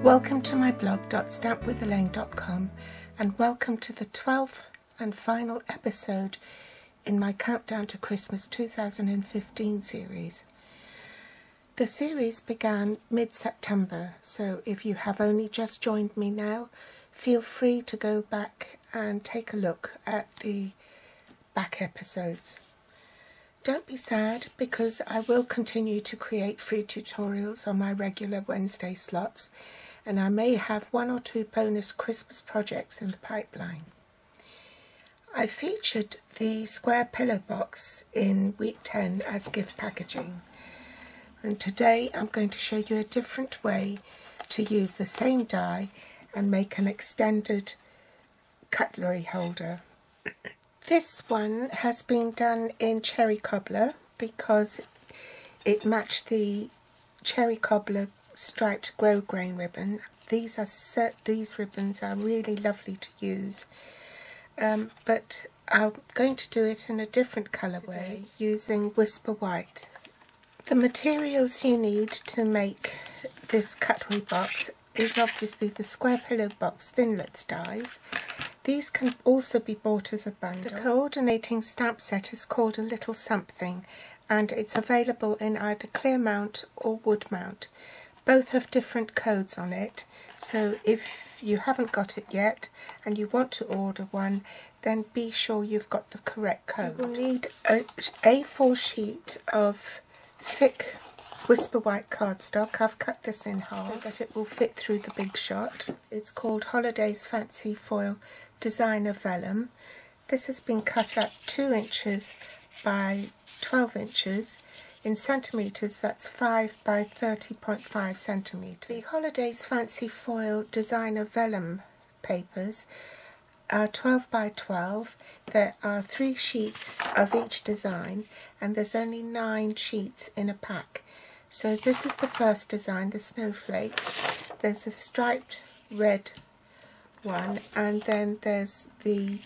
Welcome to my blog .stampwithelaine.com and welcome to the 12th and final episode in my Countdown to Christmas 2015 series. The series began mid-September, so if you have only just joined me now, feel free to go back and take a look at the back episodes. Don't be sad, because I will continue to create free tutorials on my regular Wednesday slots, and I may have one or two bonus Christmas projects in the pipeline. I featured the square pillow box in week 10 as gift packaging, and today I'm going to show you a different way to use the same die and make an extended cutlery holder. This one has been done in cherry cobbler because it matched the cherry cobbler striped grosgrain ribbon. These ribbons are really lovely to use, but I'm going to do it in a different colourway using Whisper White. The materials you need to make this cutlery box is obviously the square pillow box thinlits dies. These can also be bought as a bundle. The coordinating stamp set is called A Little Something, and it's available in either clear mount or wood mount. Both have different codes on it, so if you haven't got it yet and you want to order one, then be sure you've got the correct code. You will need an A4 sheet of thick Whisper White cardstock. I've cut this in half so that it will fit through the big shot. It's called Holiday's Fancy Foil Designer Vellum. This has been cut at 2 inches by 12 inches. In centimetres, that's 5 by 30.5 centimetres. The Holiday's Fancy Foil Designer Vellum papers are 12 by 12. There are 3 sheets of each design, and there's only 9 sheets in a pack. So this is the first design, the snowflakes. There's a striped red one, and then there's the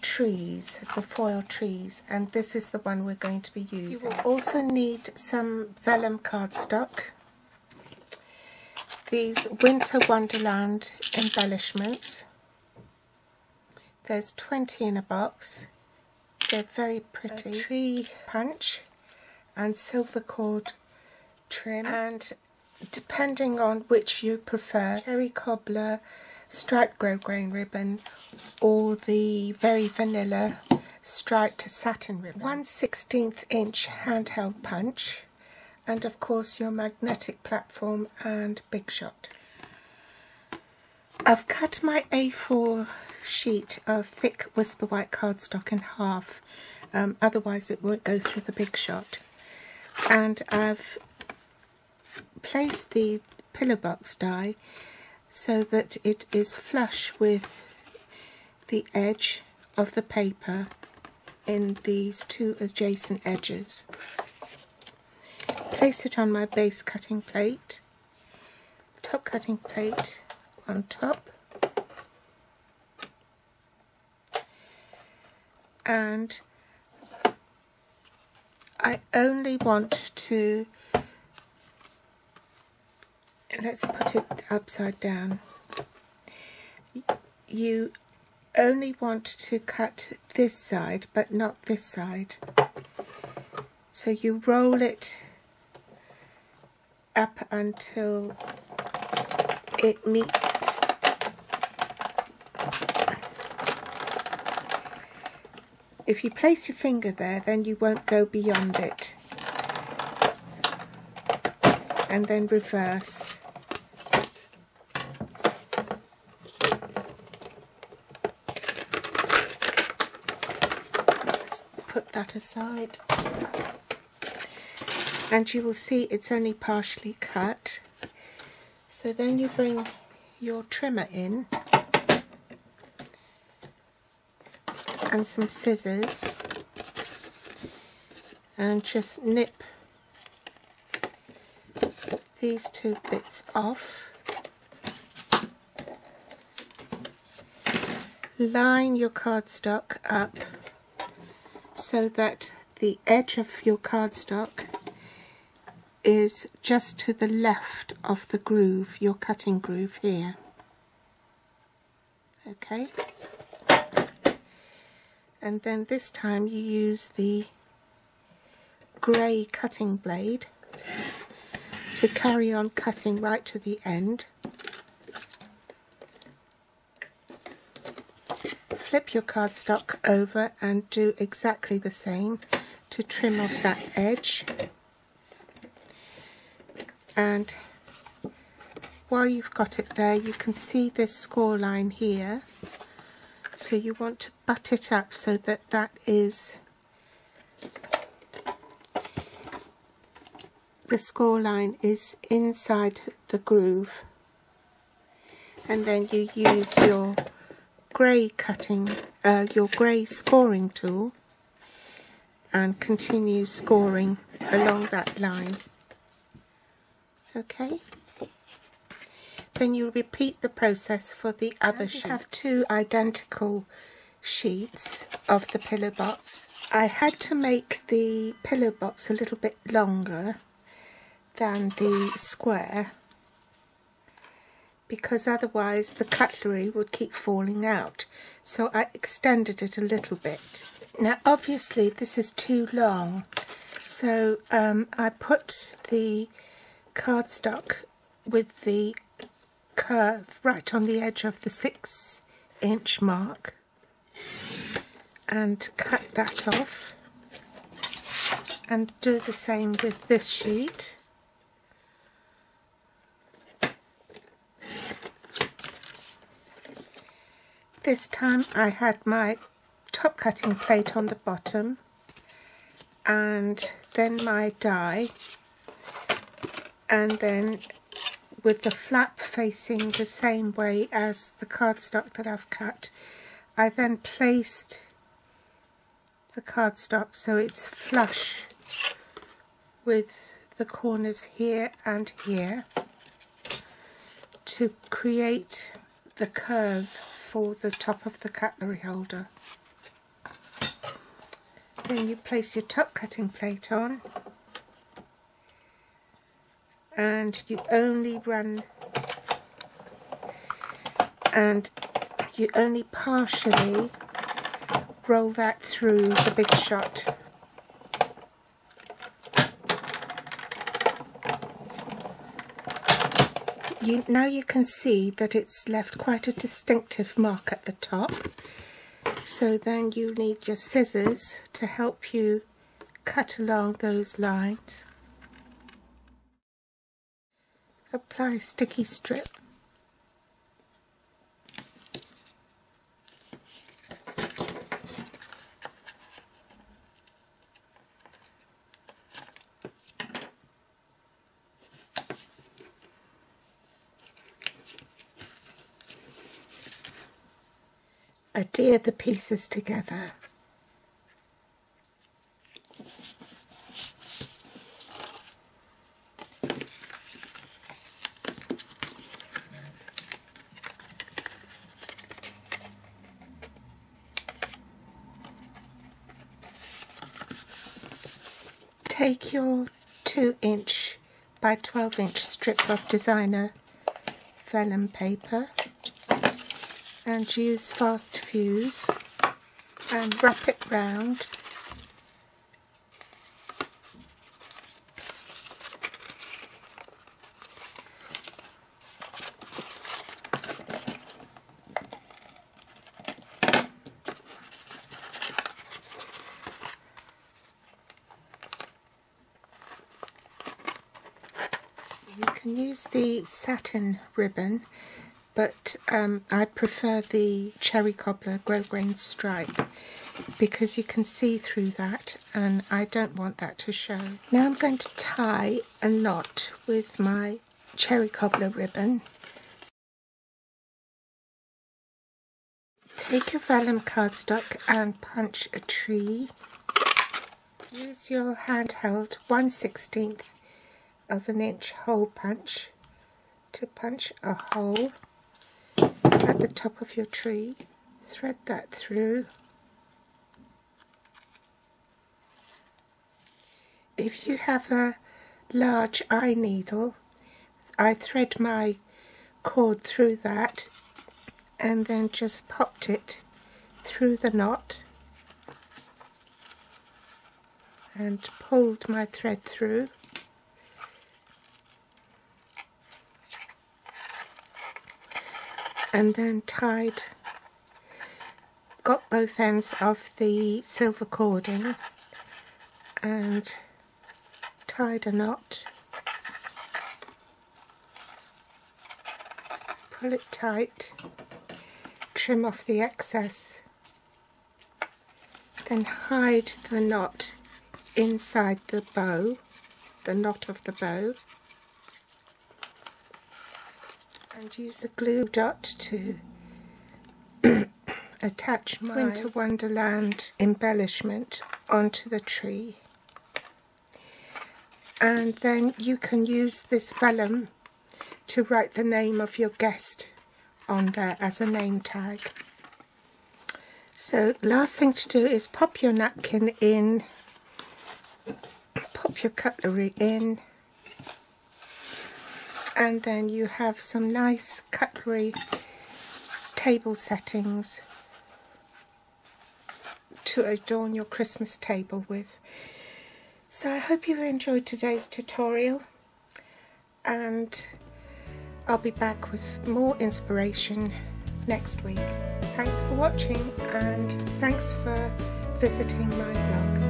trees, the foil trees, and this is the one we're going to be using. You will also need some vellum cardstock, these Winter Wonderland embellishments. There's 20 in a box. They're very pretty. A tree punch and silver cord trim, and depending on which you prefer, cherry cobbler, striped grosgrain ribbon, or the very vanilla striped satin ribbon. 1/16 inch handheld punch, and of course your magnetic platform and big shot. I've cut my A4 sheet of thick Whisper White cardstock in half, otherwise it won't go through the big shot, and I've placed the pillow box die so that it is flush with the edge of the paper in these 2 adjacent edges. Place it on my base cutting plate, top cutting plate on top, and I only want to, let's put it upside down. You only want to cut this side, but not this side. So you roll it up until it meets. If you place your finger there, then you won't go beyond it. And then reverse. Put that aside, and you will see it's only partially cut. So then you bring your trimmer in and some scissors and just nip these 2 bits off. Line your cardstock up so that the edge of your cardstock is just to the left of the groove, your cutting groove here. Okay, and then this time you use the grey cutting blade to carry on cutting right to the end. Flip your cardstock over and do exactly the same to trim off that edge. And while you've got it there, you can see this score line here, so you want to butt it up so that the score line is inside the groove, and then you use your grey your grey scoring tool and continue scoring along that line. Okay, then you'll repeat the process for the other sheet. I have two identical sheets of the pillow box. I had to make the pillow box a little bit longer than the square because otherwise the cutlery would keep falling out, so I extended it a little bit. Now obviously this is too long, so I put the cardstock with the curve right on the edge of the 6-inch mark and cut that off, and do the same with this sheet. This time I had my top cutting plate on the bottom and then my die, and then with the flap facing the same way as the cardstock that I've cut, I then placed the cardstock so it's flush with the corners here and here to create the curve for the top of the cutlery holder. Then you place your top cutting plate on, and you only partially roll that through the big shot. Now you can see that it's left quite a distinctive mark at the top, so then you need your scissors to help you cut along those lines. Apply sticky strip. Adhere the pieces together. Take your 2-inch by 12-inch strip of designer vellum paper and use fast fuse and wrap it round. You can use the satin ribbon, but I prefer the cherry cobbler grosgrain stripe because you can see through that and I don't want that to show. Now I'm going to tie a knot with my cherry cobbler ribbon. Take your vellum cardstock and punch a tree. Use your handheld 1/16 of an inch hole punch to punch a hole at the top of your tree. Thread that through. If you have a large eye needle. I thread my cord through that and then just popped it through the knot and pulled my thread through. And then got both ends of the silver cording and tied a knot. Pull it tight, trim off the excess, then hide the knot inside the bow, the knot of the bow, and use a glue dot to attach my Winter Wonderland embellishment onto the tree. And then you can use this vellum to write the name of your guest on there as a name tag. So last thing to do is pop your napkin in, pop your cutlery in, and then you have some nice cutlery table settings to adorn your Christmas table with. So I hope you enjoyed today's tutorial, and I'll be back with more inspiration next week. Thanks for watching, and thanks for visiting my blog.